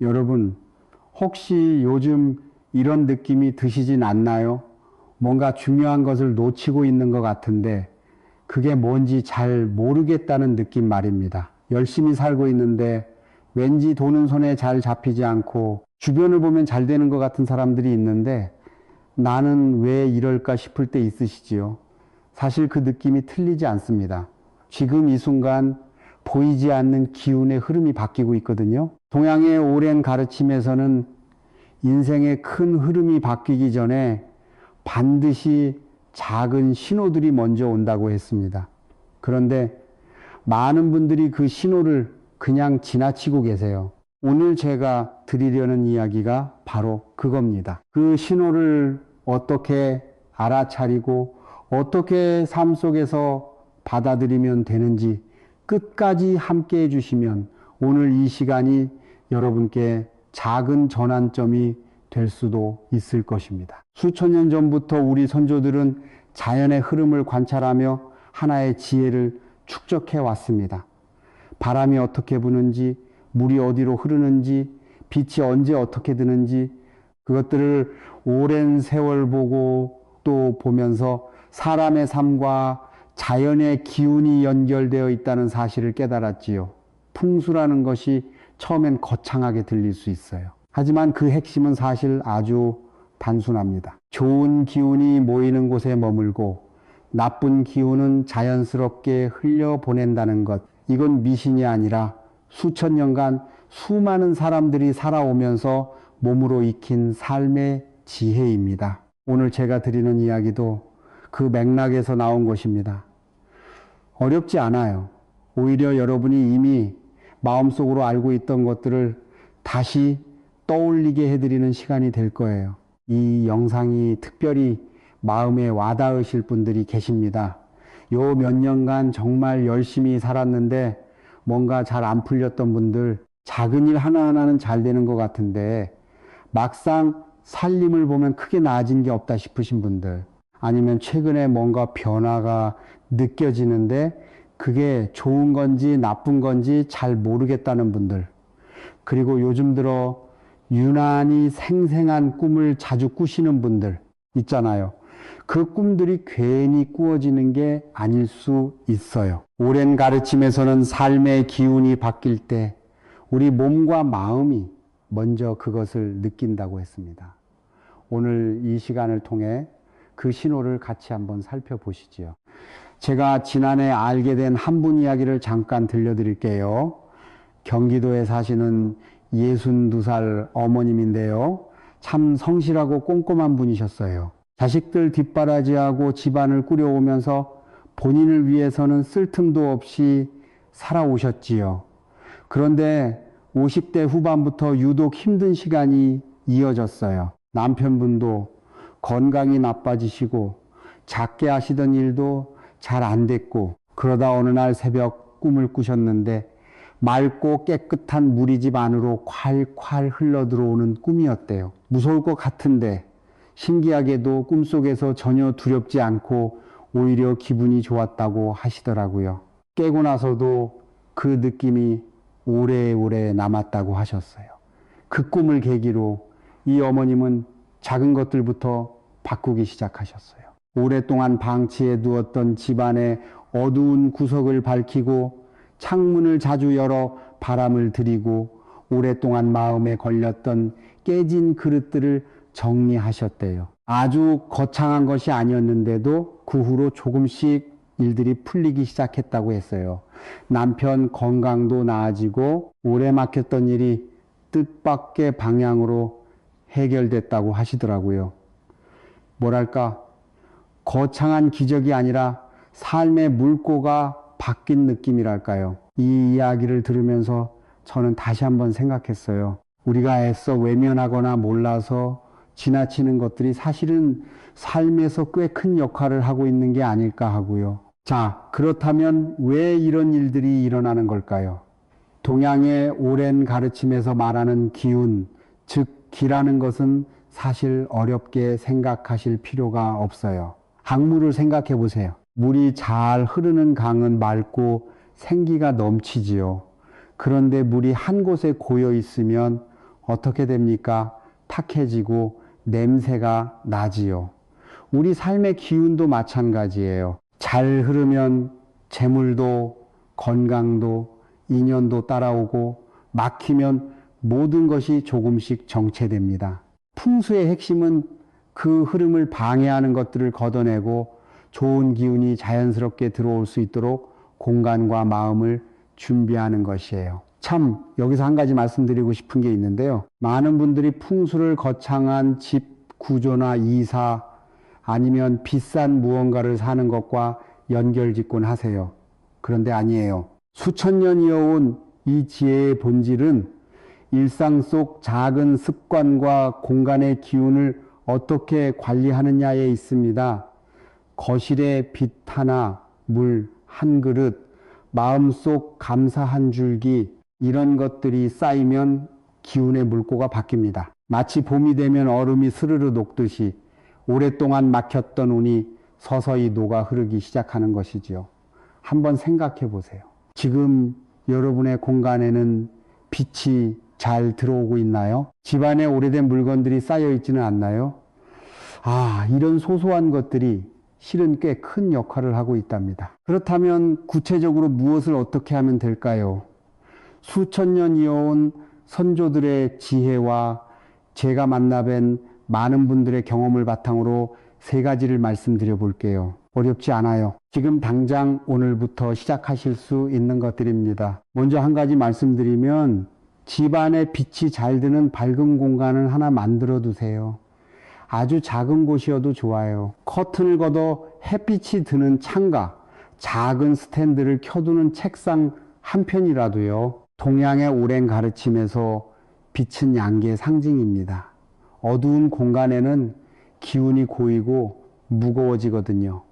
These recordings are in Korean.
여러분, 혹시 요즘 이런 느낌이 드시진 않나요? 뭔가 중요한 것을 놓치고 있는 것 같은데 그게 뭔지 잘 모르겠다는 느낌 말입니다. 열심히 살고 있는데 왠지 돈은 손에 잘 잡히지 않고 주변을 보면 잘 되는 것 같은 사람들이 있는데 나는 왜 이럴까 싶을 때 있으시지요? 사실 그 느낌이 틀리지 않습니다. 지금 이 순간 보이지 않는 기운의 흐름이 바뀌고 있거든요. 동양의 오랜 가르침에서는 인생의 큰 흐름이 바뀌기 전에 반드시 작은 신호들이 먼저 온다고 했습니다. 그런데 많은 분들이 그 신호를 그냥 지나치고 계세요. 오늘 제가 드리려는 이야기가 바로 그겁니다. 그 신호를 어떻게 알아차리고 어떻게 삶 속에서 받아들이면 되는지 끝까지 함께 해주시면 오늘 이 시간이 여러분께 작은 전환점이 될 수도 있을 것입니다. 수천 년 전부터 우리 선조들은 자연의 흐름을 관찰하며 하나의 지혜를 축적해 왔습니다. 바람이 어떻게 부는지, 물이 어디로 흐르는지, 빛이 언제 어떻게 드는지 그것들을 오랜 세월 보고 또 보면서 사람의 삶과 자연의 기운이 연결되어 있다는 사실을 깨달았지요. 풍수라는 것이 처음엔 거창하게 들릴 수 있어요. 하지만 그 핵심은 사실 아주 단순합니다. 좋은 기운이 모이는 곳에 머물고 나쁜 기운은 자연스럽게 흘려보낸다는 것. 이건 미신이 아니라 수천 년간 수많은 사람들이 살아오면서 몸으로 익힌 삶의 지혜입니다. 오늘 제가 드리는 이야기도 그 맥락에서 나온 것입니다. 어렵지 않아요. 오히려 여러분이 이미 마음속으로 알고 있던 것들을 다시 떠올리게 해드리는 시간이 될 거예요. 이 영상이 특별히 마음에 와닿으실 분들이 계십니다. 요 몇 년간 정말 열심히 살았는데 뭔가 잘 안 풀렸던 분들, 작은 일 하나하나는 잘 되는 것 같은데 막상 살림을 보면 크게 나아진 게 없다 싶으신 분들, 아니면 최근에 뭔가 변화가 느껴지는데 그게 좋은 건지 나쁜 건지 잘 모르겠다는 분들, 그리고 요즘 들어 유난히 생생한 꿈을 자주 꾸시는 분들 있잖아요. 그 꿈들이 괜히 꾸어지는 게 아닐 수 있어요. 오랜 가르침에서는 삶의 기운이 바뀔 때 우리 몸과 마음이 먼저 그것을 느낀다고 했습니다. 오늘 이 시간을 통해 그 신호를 같이 한번 살펴보시지요. 제가 지난해 알게 된 한 분 이야기를 잠깐 들려드릴게요. 경기도에 사시는 62살 어머님인데요. 참 성실하고 꼼꼼한 분이셨어요. 자식들 뒷바라지하고 집안을 꾸려오면서 본인을 위해서는 쓸 틈도 없이 살아오셨지요. 그런데 50대 후반부터 유독 힘든 시간이 이어졌어요. 남편분도 건강이 나빠지시고 작게 하시던 일도 잘 안 됐고, 그러다 어느 날 새벽 꿈을 꾸셨는데 맑고 깨끗한 물이 집 안으로 콸콸 흘러 들어오는 꿈이었대요. 무서울 것 같은데 신기하게도 꿈속에서 전혀 두렵지 않고 오히려 기분이 좋았다고 하시더라고요. 깨고 나서도 그 느낌이 오래오래 남았다고 하셨어요. 그 꿈을 계기로 이 어머님은 작은 것들부터 바꾸기 시작하셨어요. 오랫동안 방치해 두었던 집안의 어두운 구석을 밝히고 창문을 자주 열어 바람을 들이고 오랫동안 마음에 걸렸던 깨진 그릇들을 정리하셨대요. 아주 거창한 것이 아니었는데도 그 후로 조금씩 일들이 풀리기 시작했다고 했어요. 남편 건강도 나아지고 오래 막혔던 일이 뜻밖의 방향으로 해결됐다고 하시더라고요. 뭐랄까, 거창한 기적이 아니라 삶의 물꼬가 바뀐 느낌이랄까요. 이 이야기를 들으면서 저는 다시 한번 생각했어요. 우리가 애써 외면하거나 몰라서 지나치는 것들이 사실은 삶에서 꽤 큰 역할을 하고 있는 게 아닐까 하고요. 자, 그렇다면 왜 이런 일들이 일어나는 걸까요? 동양의 오랜 가르침에서 말하는 기운, 즉 기라는 것은 사실 어렵게 생각하실 필요가 없어요. 강물을 생각해 보세요. 물이 잘 흐르는 강은 맑고 생기가 넘치지요. 그런데 물이 한 곳에 고여 있으면 어떻게 됩니까? 탁해지고 냄새가 나지요. 우리 삶의 기운도 마찬가지예요. 잘 흐르면 재물도 건강도 인연도 따라오고 막히면 모든 것이 조금씩 정체됩니다. 풍수의 핵심은 그 흐름을 방해하는 것들을 걷어내고 좋은 기운이 자연스럽게 들어올 수 있도록 공간과 마음을 준비하는 것이에요. 참 여기서 한 가지 말씀드리고 싶은 게 있는데요. 많은 분들이 풍수를 거창한 집 구조나 이사 아니면 비싼 무언가를 사는 것과 연결짓곤 하세요. 그런데 아니에요. 수천 년 이어온 이 지혜의 본질은 일상 속 작은 습관과 공간의 기운을 어떻게 관리하느냐에 있습니다. 거실에 빛 하나, 물 한 그릇, 마음속 감사 한 줄기, 이런 것들이 쌓이면 기운의 물꼬가 바뀝니다. 마치 봄이 되면 얼음이 스르르 녹듯이 오랫동안 막혔던 운이 서서히 녹아 흐르기 시작하는 것이지요. 한번 생각해 보세요. 지금 여러분의 공간에는 빛이 잘 들어오고 있나요? 집안에 오래된 물건들이 쌓여 있지는 않나요? 이런 소소한 것들이 실은 꽤 큰 역할을 하고 있답니다. 그렇다면 구체적으로 무엇을 어떻게 하면 될까요? 수천 년 이어온 선조들의 지혜와 제가 만나뵌 많은 분들의 경험을 바탕으로 세 가지를 말씀드려 볼게요. 어렵지 않아요. 지금 당장 오늘부터 시작하실 수 있는 것들입니다. 먼저 한 가지 말씀드리면 집안에 빛이 잘 드는 밝은 공간을 하나 만들어 두세요. 아주 작은 곳이어도 좋아요. 커튼을 걷어 햇빛이 드는 창가, 작은 스탠드를 켜두는 책상 한 편이라도요. 동양의 오랜 가르침에서 빛은 양계의 상징입니다. 어두운 공간에는 기운이 고이고 무거워지거든요.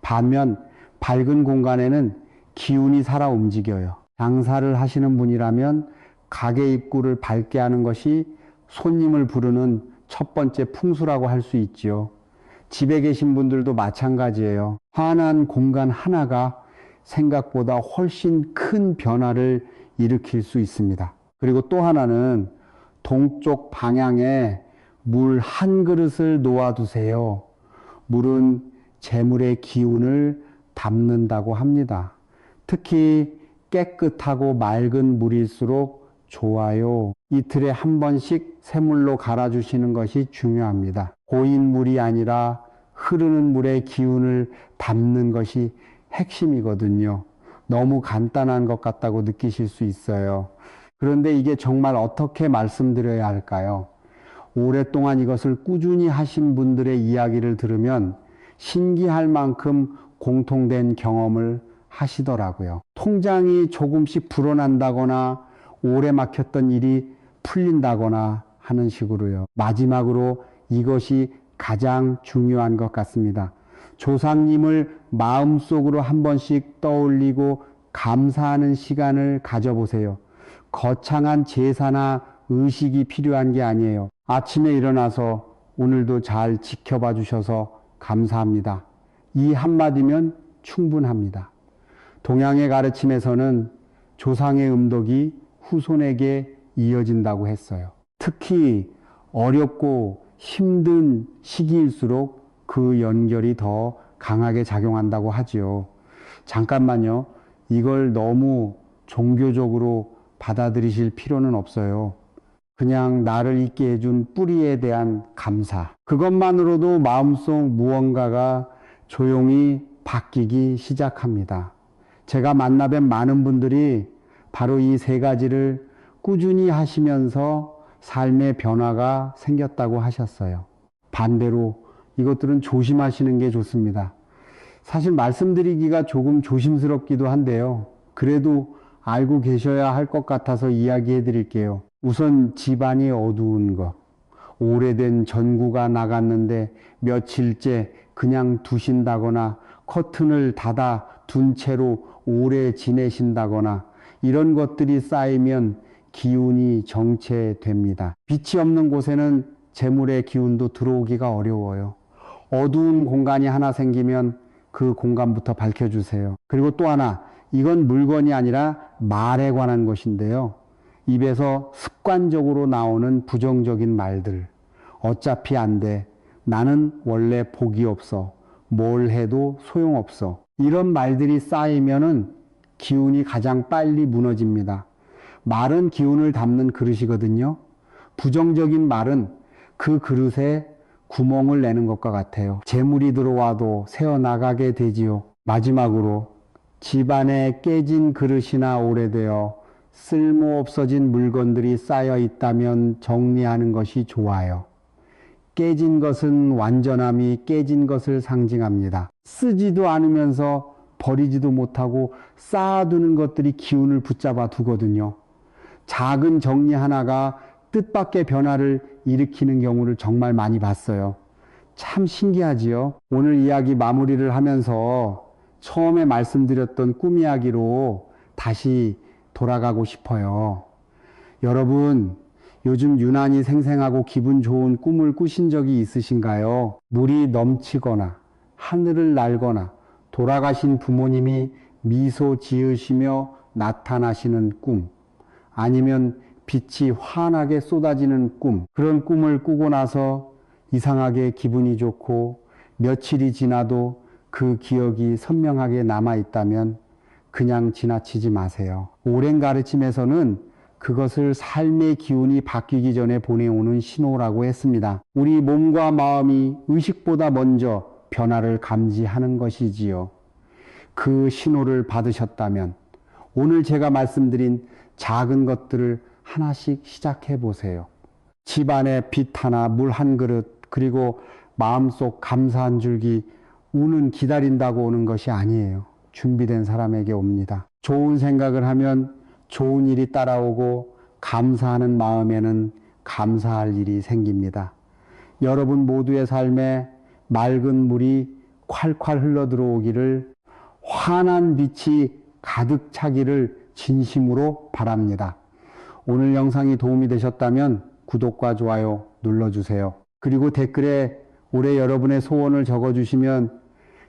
반면 밝은 공간에는 기운이 살아 움직여요. 장사를 하시는 분이라면 가게 입구를 밝게 하는 것이 손님을 부르는 첫 번째 풍수라고 할 수 있지요. 집에 계신 분들도 마찬가지예요. 환한 공간 하나가 생각보다 훨씬 큰 변화를 일으킬 수 있습니다. 그리고 또 하나는 동쪽 방향에 물 한 그릇을 놓아두세요. 물은 재물의 기운을 담는다고 합니다. 특히 깨끗하고 맑은 물일수록 좋아요. 이틀에 한 번씩 새물로 갈아주시는 것이 중요합니다. 고인 물이 아니라 흐르는 물의 기운을 담는 것이 핵심이거든요. 너무 간단한 것 같다고 느끼실 수 있어요. 그런데 이게 정말 어떻게 말씀드려야 할까요? 오랫동안 이것을 꾸준히 하신 분들의 이야기를 들으면 신기할 만큼 공통된 경험을 하시더라고요. 통장이 조금씩 불어난다거나 오래 막혔던 일이 풀린다거나 하는 식으로요. 마지막으로 이것이 가장 중요한 것 같습니다. 조상님을 마음속으로 한 번씩 떠올리고 감사하는 시간을 가져보세요. 거창한 제사나 의식이 필요한 게 아니에요. 아침에 일어나서 오늘도 잘 지켜봐 주셔서 감사합니다. 이 한마디면 충분합니다. 동양의 가르침에서는 조상의 음덕이 후손에게 이어진다고 했어요. 특히 어렵고 힘든 시기일수록 그 연결이 더 강하게 작용한다고 하지요. 잠깐만요. 이걸 너무 종교적으로 받아들이실 필요는 없어요. 그냥 나를 있게 해준 뿌리에 대한 감사. 그것만으로도 마음속 무언가가 조용히 바뀌기 시작합니다. 제가 만나뵌 많은 분들이 바로 이 세 가지를 꾸준히 하시면서 삶의 변화가 생겼다고 하셨어요. 반대로 이것들은 조심하시는 게 좋습니다. 사실 말씀드리기가 조금 조심스럽기도 한데요. 그래도 알고 계셔야 할 것 같아서 이야기해 드릴게요. 우선 집안이 어두운 것. 오래된 전구가 나갔는데 며칠째 그냥 두신다거나 커튼을 닫아 둔 채로 오래 지내신다거나 이런 것들이 쌓이면 기운이 정체됩니다. 빛이 없는 곳에는 재물의 기운도 들어오기가 어려워요. 어두운 공간이 하나 생기면 그 공간부터 밝혀주세요. 그리고 또 하나, 이건 물건이 아니라 말에 관한 것인데요. 입에서 습관적으로 나오는 부정적인 말들. 어차피 안 돼. 나는 원래 복이 없어. 뭘 해도 소용없어. 이런 말들이 쌓이면은 기운이 가장 빨리 무너집니다. 말은 기운을 담는 그릇이거든요. 부정적인 말은 그 그릇에 구멍을 내는 것과 같아요. 재물이 들어와도 새어나가게 되지요. 마지막으로 집안에 깨진 그릇이나 오래되어 쓸모없어진 물건들이 쌓여 있다면 정리하는 것이 좋아요. 깨진 것은 완전함이 깨진 것을 상징합니다. 쓰지도 않으면서 버리지도 못하고 쌓아두는 것들이 기운을 붙잡아 두거든요. 작은 정리 하나가 뜻밖의 변화를 일으키는 경우를 정말 많이 봤어요. 참 신기하지요? 오늘 이야기 마무리를 하면서 처음에 말씀드렸던 꿈 이야기로 다시 돌아가고 싶어요. 여러분, 요즘 유난히 생생하고 기분 좋은 꿈을 꾸신 적이 있으신가요? 물이 넘치거나 하늘을 날거나 돌아가신 부모님이 미소 지으시며 나타나시는 꿈, 아니면 빛이 환하게 쏟아지는 꿈, 그런 꿈을 꾸고 나서 이상하게 기분이 좋고 며칠이 지나도 그 기억이 선명하게 남아있다면 그냥 지나치지 마세요. 오랜 가르침에서는 그것을 삶의 기운이 바뀌기 전에 보내오는 신호라고 했습니다. 우리 몸과 마음이 의식보다 먼저 변화를 감지하는 것이지요. 그 신호를 받으셨다면 오늘 제가 말씀드린 작은 것들을 하나씩 시작해 보세요. 집안에 빛 하나, 물 한 그릇, 그리고 마음속 감사 한 줄기, 운은 기다린다고 오는 것이 아니에요. 준비된 사람에게 옵니다. 좋은 생각을 하면 좋은 일이 따라오고 감사하는 마음에는 감사할 일이 생깁니다. 여러분 모두의 삶에 맑은 물이 콸콸 흘러 들어오기를, 환한 빛이 가득 차기를 진심으로 바랍니다. 오늘 영상이 도움이 되셨다면 구독과 좋아요 눌러주세요. 그리고 댓글에 올해 여러분의 소원을 적어주시면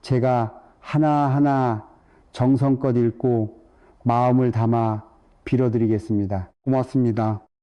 제가 하나하나 정성껏 읽고 마음을 담아 빌어드리겠습니다. 고맙습니다.